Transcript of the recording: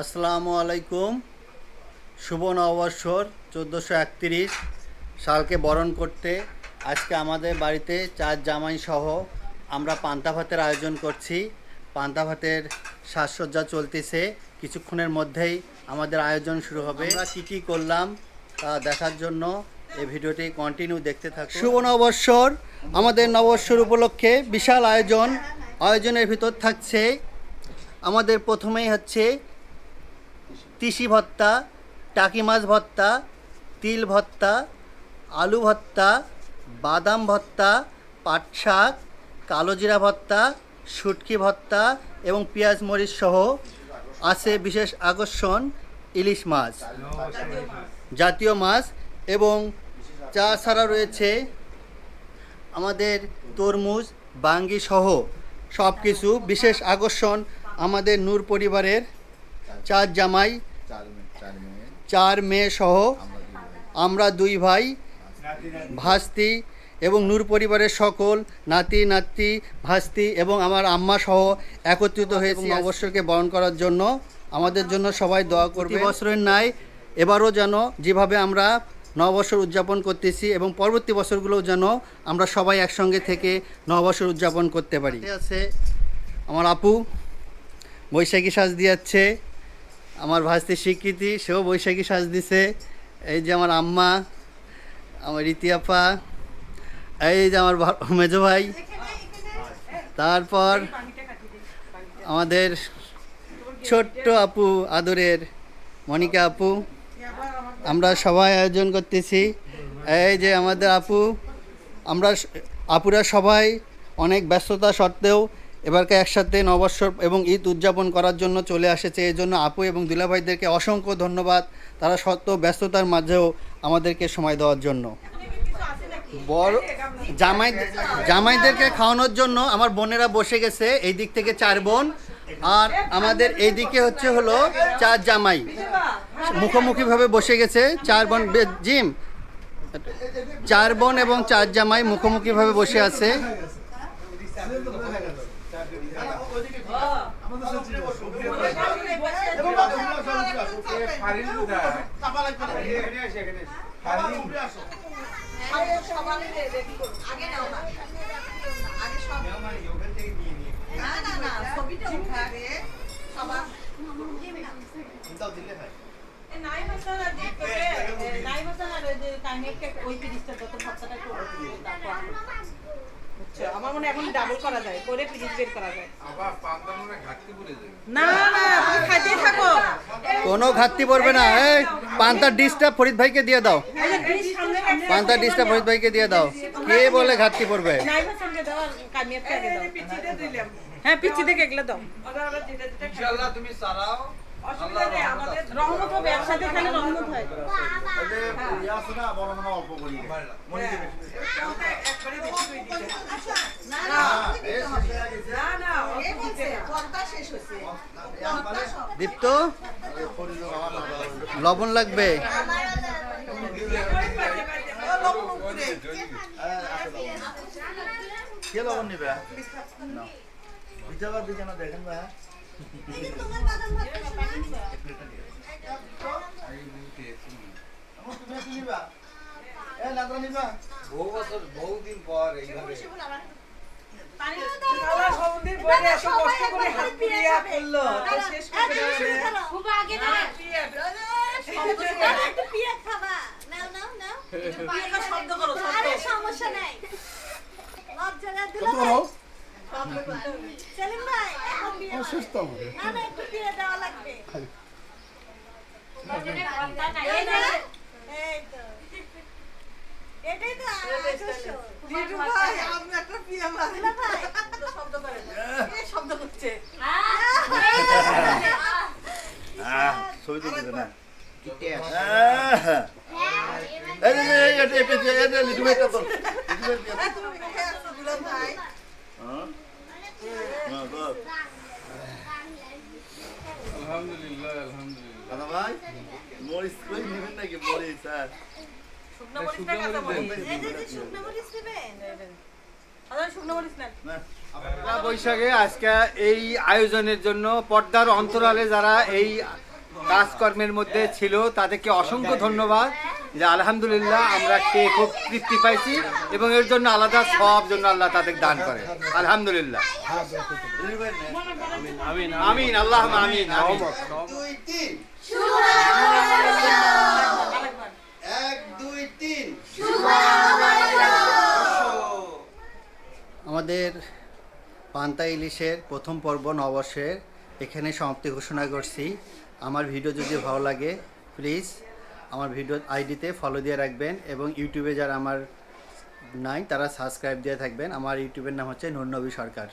আসসালামু আলাইকুম। শুভ নববর্ষর 1431 সালকে বরণ করতে আজকে আমাদের বাড়িতে চার জামাই সহ আমরা পান্তা ভাতের আয়োজন করছি। পান্তা ভাতের সাজসজ্জা চলতেছে, কিছুক্ষণের মধ্যেই আমাদের আয়োজন শুরু হবে। আমরা কী করলাম তা দেখার জন্য এই ভিডিওটি কন্টিনিউ দেখতে থাকুন। শুভ নববর্ষর আমাদের নববর্ষর উপলক্ষে বিশাল আয়োজনের ভিতর থাকছে আমাদের প্রথমেই হচ্ছে তিসি ভর্তা, টাকি মাছ ভর্তা, তিল ভর্তা, আলু ভর্তা, বাদাম ভর্তা, পাট শাক, কালো জিরা ভর্তা, শুটকি ভর্তা এবং পেঁয়াজ মরিচ সহ আছে বিশেষ আকর্ষণ ইলিশ মাছ, জাতীয় মাছ। এবং চা ছাড়া রয়েছে আমাদের তরমুজ, বাঙ্গি সহ সব কিছু। বিশেষ আকর্ষণ আমাদের নূর পরিবারের চার জামাই, চার মেয়ে সহ আমরা দুই ভাই, ভাস্তি এবং নূর পরিবারের সকল নাতি নাতনি, ভাস্তি এবং আমার আম্মা সহ একত্রিত হয়েছি নববর্ষকে বরণ করার জন্য। আমাদের জন্য সবাই দোয়া করবে। বছরের ন্যায় এবারও যেন যেভাবে আমরা নববর্ষর উদযাপন করতেছি এবং পরবর্তী বছরগুলোও যেন আমরা সবাই একসঙ্গে থেকে নববর্ষর উদযাপন করতে পারি। আছে আমার আপু বৈশাখী সাজ দিয়াচ্ছে, আমার ভাস্তির স্বীকৃতি, সেও বৈশাখী সাজ দিছে। এই যে আমার আম্মা, আমার রীতি আপা, এই যে আমার মেজো ভাই, তারপর আমাদের ছোট্ট আপু, আদরের মনিকা আপু। আমরা সবাই আয়োজন করতেছি। এই যে আমাদের আপু, আমরা আপুরা সবাই অনেক ব্যস্ততা সত্ত্বেও এবারকে একসাথে নববর্ষ এবং ঈদ উদযাপন করার জন্য চলে আসেছে। এই জন্য আপু এবং দুলাভাইদেরকে অসংখ্য ধন্যবাদ, তারা সত্ত্বেও ব্যস্ততার মাঝেও আমাদেরকে সময় দেওয়ার জন্য। বড় জামাইদেরকে খাওয়ানোর জন্য আমার বোনেরা বসে গেছে, এই দিক থেকে চার বোন, আর আমাদের এই দিকে হলো চার জামাই মুখোমুখিভাবে বসে গেছে। চার বোন জিম, চার বোন এবং চার জামাই মুখোমুখিভাবে বসে আছে। আমার মনে এখন ডাবল করা যায়, করে পিরিচ বের করা যায়। আবার পান্তা মনে ঘাটতি পড়ে যাবে। না না, তুমি খাইতেই থাকো, কোনো ঘাটতি পড়বে না। এই পান্তার ডিশটা ফরিদ ভাইকে দিয়ে দাও, পান্তার ডিশটা ফরিদ ভাইকে দিয়ে দাও। কে বলে ঘাটতি পড়বে? নাইবার সঙ্গে দাও আর কামিয়াকে আগে দাও। পিচিতে দিলাম। হ্যাঁ, পিচি থেকে এগুলো দাও। ইনশাআল্লাহ তুমি সারাও। অসুবিধা নেই, আমাদের রহমত হবে, একসাথে খেলে রহমত হয়। এই যে ইয়াসনা বড় মনে অল্প করি মনিকে বেশি একবারে বেশি করে দিতে। না না, অল্প দিতে না। পর্দা শেষ হইছে। দীপ্ত, লবণ লাগবে। কে লবণ নিবে না বিজাবার দিকে না দেখেন ভাই। বহুদিন পর এইভাবে সমস্যা নাই। সেলিম ভাই, এখন বিয়ে না না, একটু বিয়ে দেওয়া লাগবে। এই তো এটাই তো দিদু ভাই, আমি একটা পিয়া মারি। ভাই শব্দ করে না, এই শব্দ করছে। ছবিতে দিবে না আলহামদুলিল্লাহ আলহামদুলিল্লাহ। ভাই মরিচ কই নেবেন নাকি মরিচ? হ্যাঁ, শুকনো মরিচ না কাঁচা মরিচ? এই যে শুকনো মরিচ নেবেন। শুকনো মরিচ নেন। পয়লা বৈশাখে আজকে এই আয়োজনের জন্য পর্দার অন্তরালে যারা এই কাজকর্মের মধ্যে ছিল, তাদেরকে অসংখ্য ধন্যবাদ যে আলহামদুলিল্লাহ আমরা খেয়ে খুব তৃপ্তি পাইছি এবং এর জন্য আলাদা সব জন্য আল্লাহ তাদের দান করে আলহামদুলিল্লাহ। আমিন আল্লাহ আমিন আমিন। 2 3 1 2 3 আমাদের পান্তা ইলিশের প্রথম পর্ব নববর্ষের এখানে সমাপ্তি ঘোষণা করছি। আমার ভিডিও যদি ভালো লাগে প্লিজ আমার ভিডিও আইডিতে ফলো দিয়ে রাখবেন এবং ইউটিউবে যারা আমার নাই তারা সাবস্ক্রাইব দিয়ে থাকবেন। আমার ইউটিউবের নাম হচ্ছে নূর নবী সরকার।